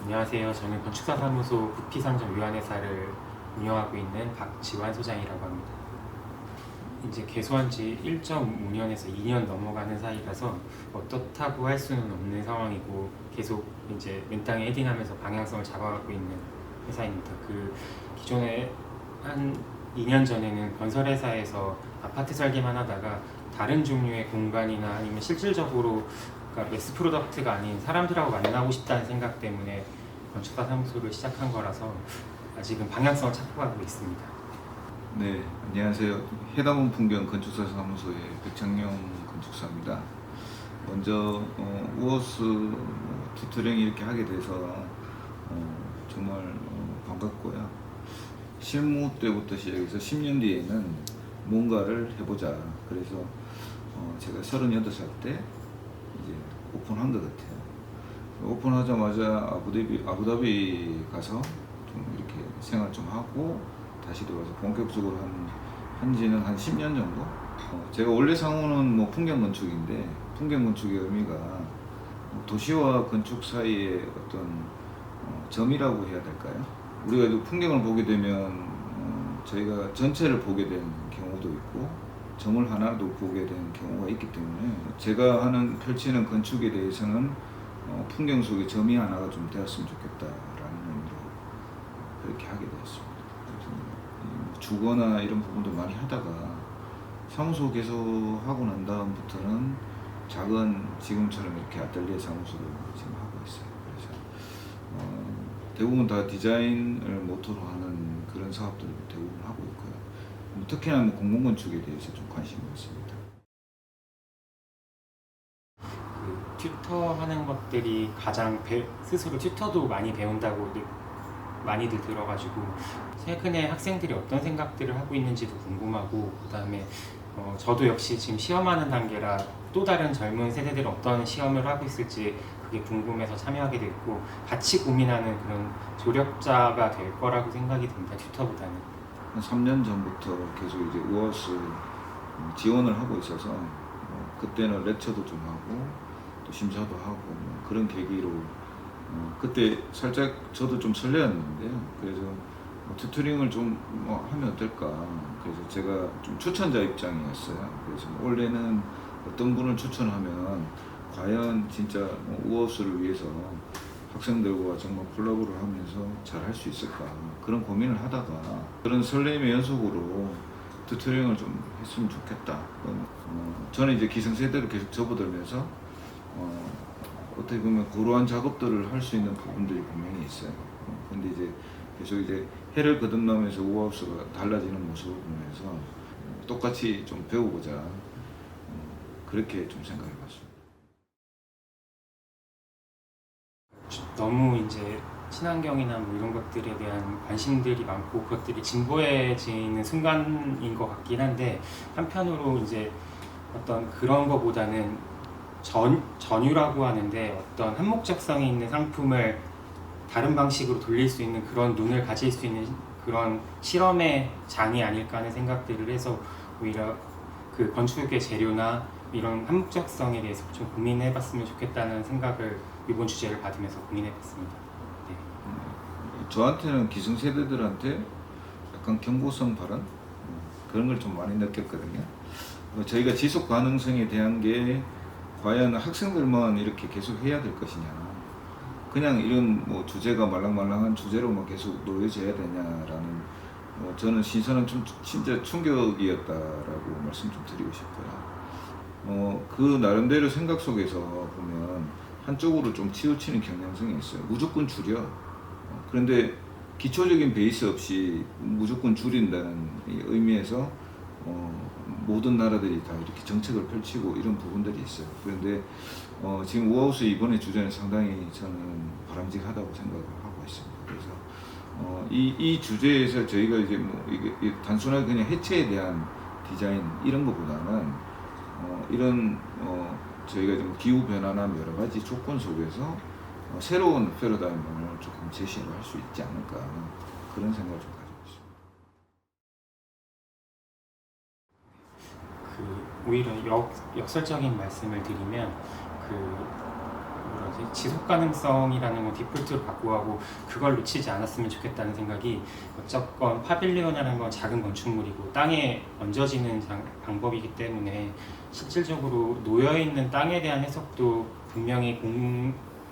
안녕하세요. 저는 건축사 사무소 부피상점위원회사를 운영하고 있는 박지환 소장이라고 합니다. 이제 개소한 지 1.5년에서 2년 넘어가는 사이라서 어떻다고 할 수는 없는 상황이고 계속 이제 맨땅에 헤딩하면서 방향성을 잡아가고 있는 회사입니다. 기존에 한 2년 전에는 건설회사에서 아파트 설계만 하다가 다른 종류의 공간이나 아니면 실질적으로 그러니까 매스 프로덕트가 아닌 사람들하고 만나고 싶다는 생각 때문에 건축사 사무소를 시작한 거라서 아직은 방향성을 찾고 가고 있습니다. 네, 안녕하세요. 해담원 풍경 건축사 사무소의 백창영 건축사입니다. 먼저 우어스 튜토링 이렇게 하게 돼서 정말 반갑고요. 실무 때부터 시작해서 10년 뒤에는 뭔가를 해보자. 그래서 제가 38살 때 이제 오픈한 것 같아요. 오픈하자마자 아부다비 가서 좀 이렇게 생활 좀 하고 다시 들어와서 본격적으로 한지는 한 10년 정도? 제가 원래 상호는 뭐 풍경 건축인데 풍경 건축의 의미가 도시와 건축 사이의 어떤 점이라고 해야 될까요? 우리가 풍경을 보게 되면 저희가 전체를 보게 된 경우도 있고 점을 하나도 보게 된 경우가 있기 때문에 제가 펼치는 건축에 대해서는 풍경 속에 점이 하나가 좀 되었으면 좋겠다라는 의미로 그렇게 하게 되었습니다. 그래서 주거나 이런 부분도 많이 하다가 사무소 개소하고 난 다음부터는 작은 지금처럼 이렇게 아틀리에 사무소를 지금 하고 있어요. 그래서 대부분 다 디자인을 모토로 하는 그런 사업들을 대부분 하고 있고요. 특히나 공공건축에 대해서 좀 관심이 있습니다. 튜터 하는 것들이 가장 스스로 튜터도 많이 배운다고 많이들 들어가지고 최근에 학생들이 어떤 생각들을 하고 있는지도 궁금하고 그 다음에 저도 역시 지금 시험하는 단계라 또 다른 젊은 세대들은 어떤 시험을 하고 있을지 그게 궁금해서 참여하게 됐고 같이 고민하는 그런 조력자가 될 거라고 생각이 듭니다. 튜터보다는. 한 3년 전부터 계속 이제 우어스 지원을 하고 있어서 그때는 렉처도 좀 하고 또 심사도 하고 그런 계기로 그때 살짝 저도 좀 설레었는데요. 그래서 튜토링을 좀 하면 어떨까. 그래서 제가 좀 추천자 입장이었어요. 그래서 원래는 어떤 분을 추천하면 과연 진짜 우어스를 위해서 학생들과 정말 콜라보를 하면서 잘 할 수 있을까 그런 고민을 하다가 그런 설렘의 연속으로 튜토링을 좀 했으면 좋겠다. 저는 이제 기성세대로 계속 접어들면서 어떻게 보면 그러한 작업들을 할 수 있는 부분들이 분명히 있어요. 근데 이제 계속 이제 해를 거듭나면서 우하우스가 달라지는 모습을 보면서 똑같이 좀 배우고자 그렇게 좀 생각해봤습니다. 너무 이제 친환경이나 뭐 이런 것들에 대한 관심들이 많고 그것들이 진보해지는 순간인 것 같긴 한데 한편으로 이제 어떤 그런 거보다는 전유라고 하는데 어떤 한목적성이 있는 상품을 다른 방식으로 돌릴 수 있는 그런 눈을 가질 수 있는 그런 실험의 장이 아닐까 하는 생각들을 해서 오히려 그 건축의 재료나 이런 한목적성에 대해서 좀 고민해봤으면 좋겠다는 생각을 이번 주제를 받으면서 고민해봤습니다. 네. 저한테는 기성세대들한테 약간 경고성 발언 그런 걸 좀 많이 느꼈거든요. 저희가 지속 가능성에 대한 게 과연 학생들만 이렇게 계속 해야 될 것이냐, 그냥 이런 주제가 말랑말랑한 주제로만 계속 놓여져야 되냐라는 저는 신선한 진짜 충격이었다라고 말씀 좀 드리고 싶어요. 그 나름대로 생각 속에서 보면 한쪽으로 좀 치우치는 경향성이 있어요. 무조건 줄여. 그런데 기초적인 베이스 없이 무조건 줄인다는 의미에서 모든 나라들이 다 이렇게 정책을 펼치고 이런 부분들이 있어요. 그런데 지금 우하우스 이번에 주제는 상당히 저는 바람직하다고 생각을 하고 있습니다. 그래서 이 주제에서 저희가 이제 이게 단순하게 그냥 해체에 대한 디자인 이런 것보다는 이런 저희가 좀 기후 변화나 여러 가지 조건 속에서 새로운 패러다임을 조금 제시를 할 수 있지 않을까 그런 생각을 좀 가지고 있습니다. 오히려 역설적인 말씀을 드리면 이제 지속 가능성이라는 건 디폴트로 갖고 가고 그걸 놓치지 않았으면 좋겠다는 생각이, 어쨌건 파빌리온이라는 건 작은 건축물이고 땅에 얹어지는 방법이기 때문에 실질적으로 놓여있는 땅에 대한 해석도 분명히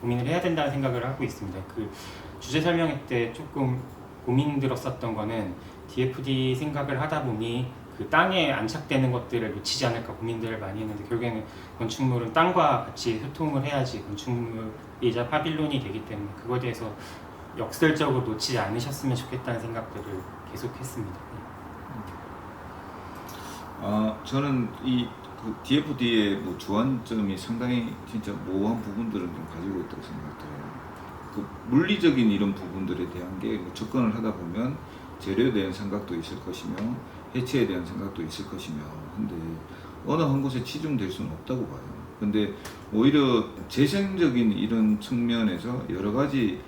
고민을 해야 된다는 생각을 하고 있습니다. 그 주제 설명회 때 조금 고민 들었었던 거는 DFD 생각을 하다 보니 그 땅에 안착되는 것들을 놓치지 않을까 고민들을 많이 했는데, 결국에는 건축물은 땅과 같이 소통을 해야지 건축물이자 파빌론이 되기 때문에 그거에 대해서 역설적으로 놓치지 않으셨으면 좋겠다는 생각들을 계속했습니다. 저는 그 DFD의 뭐 주안점이 상당히 진짜 모호한 부분들은 좀 가지고 있다고 생각해요. 그 물리적인 이런 부분들에 대한 게 뭐 접근을 하다 보면 재료에 대한 생각도 있을 것이며 해체에 대한 생각도 있을 것이며, 근데 어느 한 곳에 치중될 수는 없다고 봐요. 근데 오히려 재생적인 이런 측면에서 여러 가지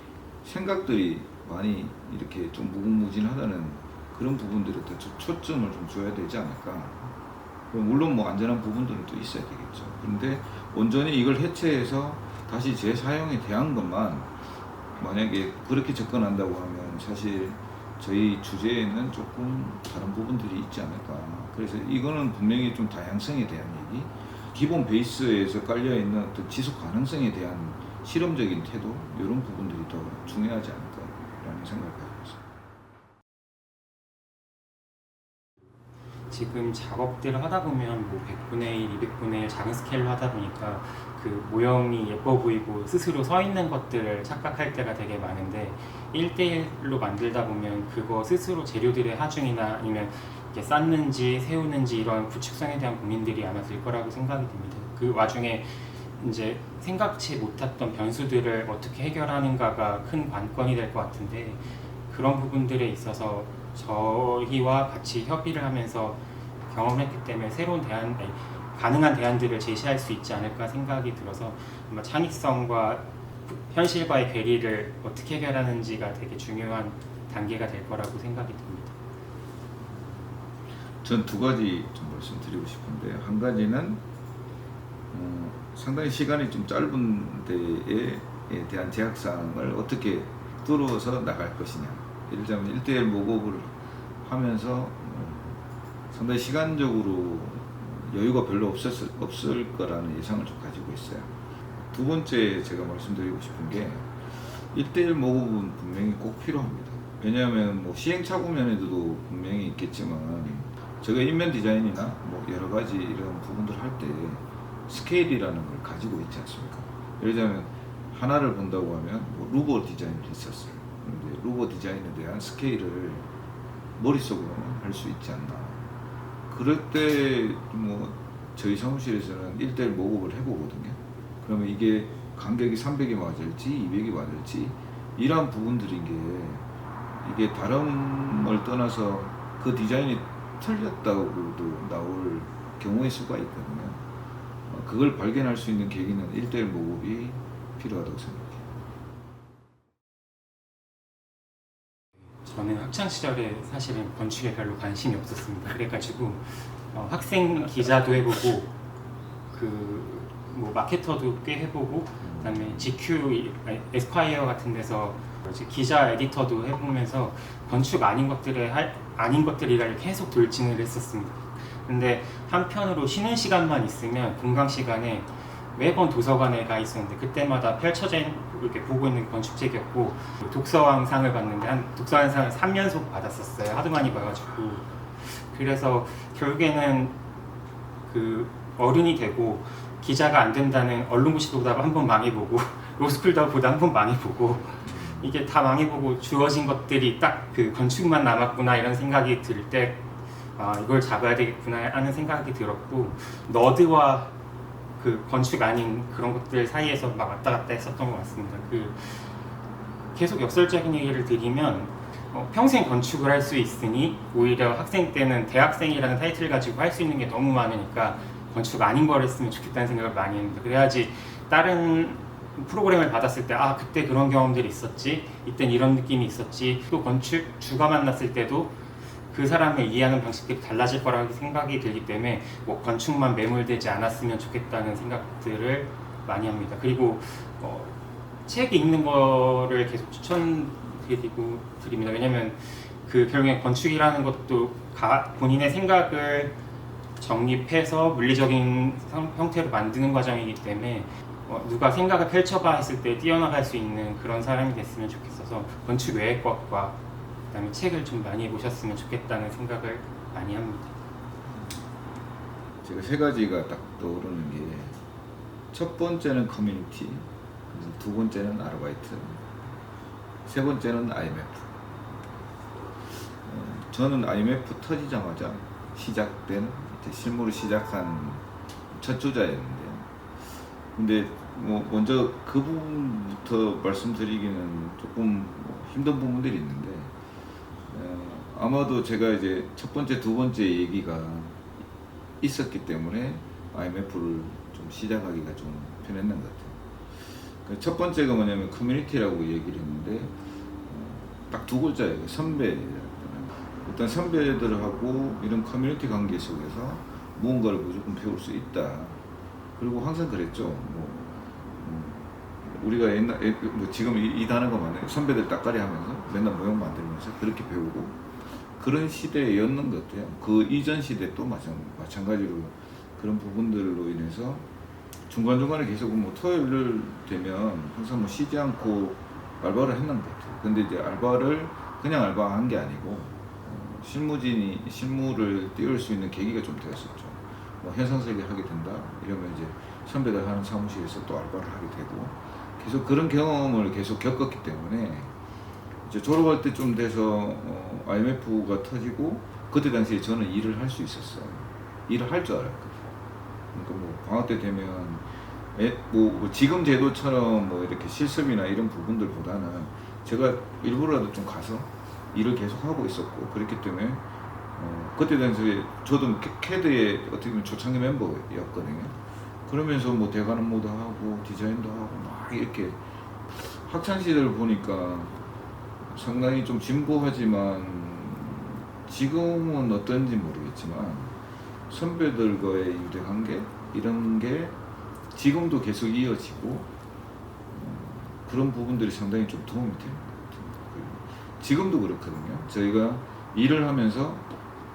생각들이 많이 이렇게 좀 무궁무진하다는 그런 부분들에 더 초점을 좀 줘야 되지 않을까. 물론 뭐 안전한 부분들은 또 있어야 되겠죠. 그런데 온전히 이걸 해체해서 다시 재사용에 대한 것만 만약에 그렇게 접근한다고 하면 사실 저희 주제에는 조금 다른 부분들이 있지 않을까. 그래서 이거는 분명히 좀 다양성에 대한 얘기, 기본 베이스에서 깔려있는 어떤 지속 가능성에 대한 실험적인 태도, 이런 부분들이 더 중요하지 않을까라는 생각을 가지고 있습니다. 지금 작업들을 하다 보면 뭐 100분의 1, 200분의 1 작은 스케일로 하다 보니까 그 모형이 예뻐 보이고 스스로 서 있는 것들을 착각할 때가 되게 많은데, 1대1로 만들다 보면 그거 스스로 재료들의 하중이나 아니면 이렇게 쌓는지 세우는지 이런 구축성에 대한 고민들이 아마 들 거라고 생각이 듭니다. 그 와중에 이제 생각지 못했던 변수들을 어떻게 해결하는가가 큰 관건이 될 것 같은데, 그런 부분들에 있어서 저희와 같이 협의를 하면서 경험했기 때문에 새로운 가능한 대안들을 제시할 수 있지 않을까 생각이 들어서, 아마 창의성과 현실과의 괴리를 어떻게 해결하는지가 되게 중요한 단계가 될 거라고 생각이 듭니다. 전 두 가지 좀 말씀드리고 싶은데, 한 가지는 상당히 시간이 좀 짧은 데에 대한 제약사항을 어떻게 뚫어서 나갈 것이냐. 예를 들자면 1대1 모급을 하면서 상당히 시간적으로 여유가 별로 없을 거라는 예상을 좀 가지고 있어요. 두 번째 제가 말씀드리고 싶은 게, 1대1 모급은 분명히 꼭 필요합니다. 왜냐하면 뭐 시행착오 면에도 분명히 있겠지만, 제가 인면 디자인이나 뭐 여러 가지 이런 부분들 할 때 스케일이라는 걸 가지고 있지 않습니까? 예를 들자면 하나를 본다고 하면 뭐 루버 디자인을 했었어요. 그런데 루버 디자인에 대한 스케일을 머릿속으로 할 수 있지 않나. 그럴 때 뭐 저희 사무실에서는 1대1 모급을 해보거든요. 그러면 이게 간격이 300이 맞을지 200이 맞을지 이런 부분들인 게, 이게 다른 걸 떠나서 그 디자인이 틀렸다고도 나올 경우의 수가 있거든요. 그걸 발견할 수 있는 계기는 1대1 모급이 필요하다고 생각해요. 저는 학창 시절에 사실은 건축에 별로 관심이 없었습니다. 그래가지고 학생 기자도 해보고 뭐 마케터도 꽤 해보고, 그다음에 GQ, 에스콰이어 같은 데서 기자 에디터도 해보면서 건축 아닌 것들이라를 계속 돌진을 했었습니다. 근데 한편으로 쉬는 시간만 있으면 공강 시간에 매번 도서관에 가 있었는데, 그때마다 펼쳐져 이렇게 보고 있는 건축책이었고, 독서왕상을 받는데 독서왕상을 3연속 받았었어요. 하도 많이 봐가지고. 그래서 결국에는 그 어른이 되고 기자가 안 된다는 언론고시도 한 번 망해보고 로스쿨도 보다 한 번 망해보고, 이게 다 망해보고 주어진 것들이 딱 그 건축만 남았구나 이런 생각이 들 때, 이걸 잡아야 되겠구나 하는 생각이 들었고, 너드와 그 건축 아닌 그런 것들 사이에서 막 왔다 갔다 했었던 것 같습니다. 계속 역설적인 얘기를 드리면, 평생 건축을 할 수 있으니 오히려 학생 때는 대학생이라는 타이틀을 가지고 할 수 있는 게 너무 많으니까 건축 아닌 걸 했으면 좋겠다는 생각을 많이 했는데, 그래야지 다른 프로그램을 받았을 때 그때 그런 경험들이 있었지, 이땐 이런 느낌이 있었지, 또 건축주가 만났을 때도 그 사람을 이해하는 방식들이 달라질 거라고 생각이 들기 때문에 뭐 건축만 매몰되지 않았으면 좋겠다는 생각들을 많이 합니다. 그리고 책 읽는 거를 계속 추천드립니다. 왜냐면 그 결국에 건축이라는 것도 본인의 생각을 정립해서 물리적인 형태로 만드는 과정이기 때문에 누가 생각을 펼쳐봐 했을 때 뛰어나갈 수 있는 그런 사람이 됐으면 좋겠어서 건축 외의 것과 그다음에 책을 좀 많이 보셨으면 좋겠다는 생각을 많이 합니다. 제가 세 가지가 딱 떠오르는 게, 첫 번째는 커뮤니티, 두 번째는 아르바이트, 세 번째는 IMF. 저는 IMF 터지자마자 시작된, 실무를 시작한 첫 주자였는데, 근데 먼저 그 부분부터 말씀드리기는 조금 힘든 부분들이 있는데, 아마도 제가 이제 첫 번째, 두 번째 얘기가 있었기 때문에 IMF를 좀 시작하기가 좀 편했는 것 같아요. 첫 번째가 뭐냐면 커뮤니티라고 얘기를 했는데, 딱 두 글자예요. 선배. 일단 선배들하고 이런 커뮤니티 관계 속에서 무언가를 무조건 배울 수 있다. 그리고 항상 그랬죠. 우리가 지금 이 단어가 많아요. 선배들 따까리 하면서 맨날 모형 만들면서 그렇게 배우고 그런 시대였는 것 같아요. 그 이전 시대 또 마찬가지로 그런 부분들로 인해서 중간중간에 계속 토요일 되면 항상 쉬지 않고 알바를 했는 것 같아요. 근데 이제 알바를 그냥 알바한 게 아니고 실무를 띄울 수 있는 계기가 좀 되었었죠. 현상설계 하게 된다 이러면 이제 선배들 하는 사무실에서 또 알바를 하게 되고 계속 그런 경험을 계속 겪었기 때문에 이제 졸업할 때쯤 돼서 IMF가 터지고 그때 당시에 저는 일을 할 수 있었어요. 일을 할 줄 알았거든요. 그러니까 방학 때 되면 지금 제도처럼 이렇게 실습이나 이런 부분들보다는 제가 일부러라도 좀 가서 일을 계속 하고 있었고 그랬기 때문에 그때 당시에 저도 캐드의 어떻게 보면 초창기 멤버였거든요. 그러면서 대관 업무도 하고 디자인도 하고 막 이렇게 학창 시절을 보니까 상당히 좀 진보하지만 지금은 어떤지 모르겠지만 선배들과의 유대관계 이런 게 지금도 계속 이어지고 그런 부분들이 상당히 좀 도움이 되는 것 같아요. 지금도 그렇거든요. 저희가 일을 하면서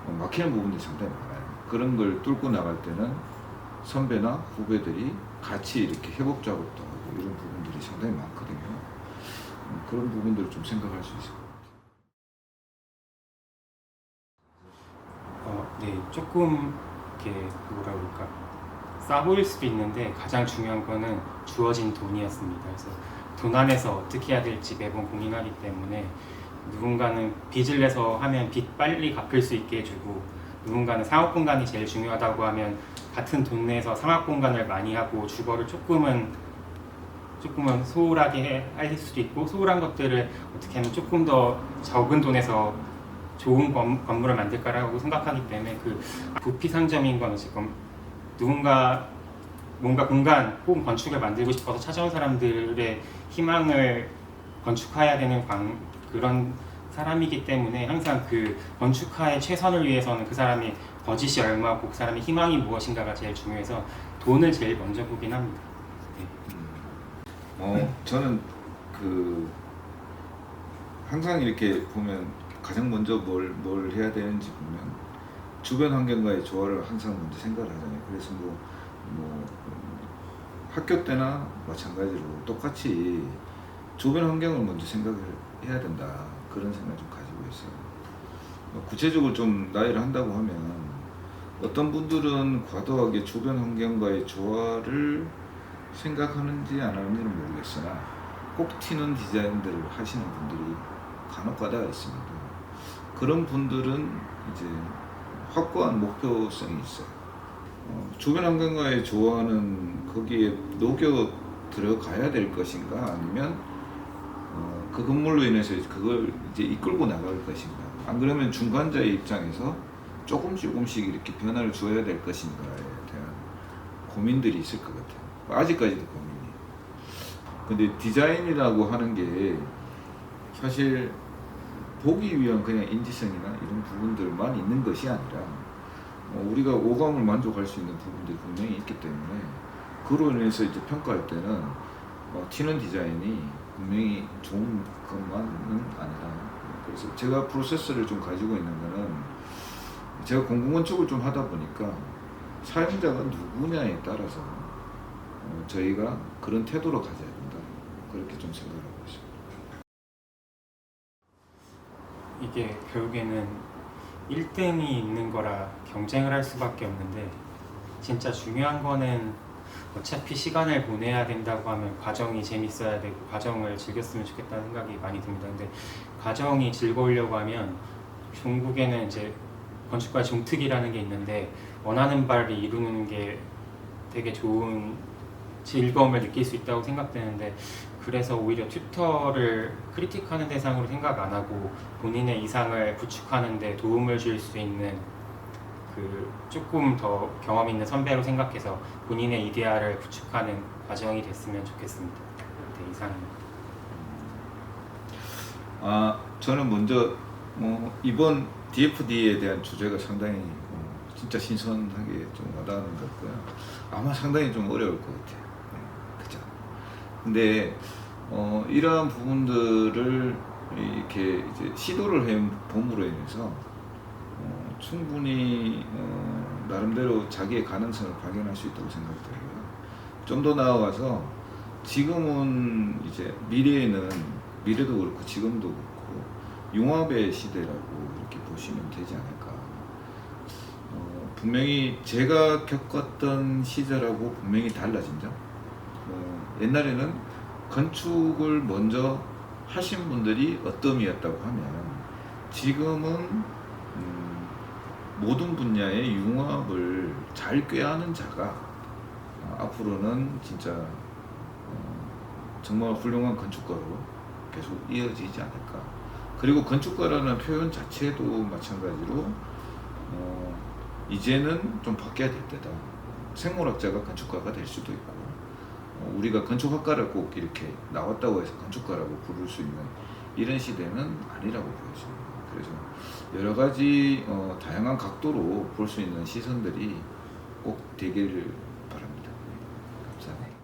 막히는 부분들이 상당히 많아요. 그런 걸 뚫고 나갈 때는 선배나 후배들이 같이 이렇게 협업 작업도 하고 이런 부분들이 상당히 많거든요. 그런 부분들을 좀 생각할 수 있을 것 같아요. 네, 조금 이렇게 뭐라 그럴까 싸 보일 수도 있는데 가장 중요한 거는 주어진 돈이었습니다. 그래서 돈 안에서 어떻게 해야 될지 매번 고민하기 때문에 누군가는 빚을 내서 하면 빚 빨리 갚을 수 있게 해주고 누군가는 상업 공간이 제일 중요하다고 하면 같은 돈 내에서 상업 공간을 많이 하고 주거를 조금은 소홀하게 할 수도 있고 소홀한 것들을 어떻게 하면 조금 더 적은 돈에서 좋은 건물을 만들까라고 생각하기 때문에 그 부피 상점인 건 지금 누군가 뭔가 공간 혹은 건축을 만들고 싶어서 찾아온 사람들의 희망을 건축해야 되는 그런 사람이기 때문에 항상 그 건축가의 최선을 위해서는 그 사람의 버짓이 얼마고 그 사람의 희망이 무엇인가가 제일 중요해서 돈을 제일 먼저 보긴 합니다. 네. 저는 항상 이렇게 보면 가장 먼저 뭘 해야 되는지 보면 주변 환경과의 조화를 항상 먼저 생각을 하잖아요. 그래서 학교 때나 마찬가지로 똑같이 주변 환경을 먼저 생각을 해야 된다. 그런 생각을 좀 가지고 있어요. 구체적으로 좀 나이를 한다고 하면 어떤 분들은 과도하게 주변 환경과의 조화를 생각하는지 안 하는지는 모르겠으나 꼭 튀는 디자인들을 하시는 분들이 간혹가다가 있습니다. 그런 분들은 이제 확고한 목표성이 있어요. 주변 환경과의 조화는 거기에 녹여 들어가야 될 것인가 아니면 그 건물로 인해서 그걸 이제 이끌고 나갈 것인가 안 그러면 중간자의 입장에서 조금씩 이렇게 변화를 줘야 될 것인가에 대한 고민들이 있을 것 같아요. 아직까지도 고민이. 근데 디자인이라고 하는 게 사실 보기 위한 그냥 인지성이나 이런 부분들만 있는 것이 아니라 우리가 오감을 만족할 수 있는 부분들이 분명히 있기 때문에 그로 인해서 이제 평가할 때는 튀는 디자인이 분명히 좋은 것만은 아니라, 그래서 제가 프로세스를 좀 가지고 있는 거는, 제가 공공건축을 좀 하다 보니까 사용자가 누구냐에 따라서 저희가 그런 태도로 가져야 된다, 그렇게 좀 생각하고 있습니다. 이게 결국에는 1등이 있는 거라 경쟁을 할 수밖에 없는데, 진짜 중요한 거는 어차피 시간을 보내야 된다고 하면 과정이 재밌어야 되고 과정을 즐겼으면 좋겠다는 생각이 많이 듭니다. 근데 과정이 즐거우려고 하면 중국에는 이제 건축가의 종특이라는 게 있는데, 원하는 바를 이루는 게 되게 좋은 즐거움을 느낄 수 있다고 생각되는데, 그래서 오히려 튜터를 크리틱하는 대상으로 생각 안 하고 본인의 이상을 구축하는 데 도움을 줄 수 있는 그 조금 더 경험 있는 선배로 생각해서 본인의 이데아를 구축하는 과정이 됐으면 좋겠습니다. 네, 이상입니다. 저는 먼저 이번 DFD에 대한 주제가 상당히 진짜 신선하게 좀 와닿는 것 같고요. 아마 상당히 좀 어려울 것 같아요. 네, 그죠? 근데 이러한 부분들을 이렇게 이제 시도를 해봄으로 인해서 충분히 나름대로 자기의 가능성을 발견할 수 있다고 생각되고요. 좀 더 나아가서 지금은 이제 미래도 그렇고 지금도 그렇고 융합의 시대라고 이렇게 보시면 되지 않을까. 분명히 제가 겪었던 시절하고 분명히 달라진 점. 옛날에는 건축을 먼저 하신 분들이 어떤 이었다고 하면, 지금은 모든 분야의 융합을 잘 꾀하는 자가 앞으로는 진짜 정말 훌륭한 건축가로 계속 이어지지 않을까. 그리고 건축가라는 표현 자체도 마찬가지로 이제는 좀 바뀌어야 될 때다. 생물학자가 건축가가 될 수도 있고, 우리가 건축학과를 꼭 이렇게 나왔다고 해서 건축가라고 부를 수 있는 이런 시대는 아니라고 보여집니다. 그래서 여러 가지 다양한 각도로 볼 수 있는 시선들이 꼭 되기를 바랍니다. 네, 감사합니다.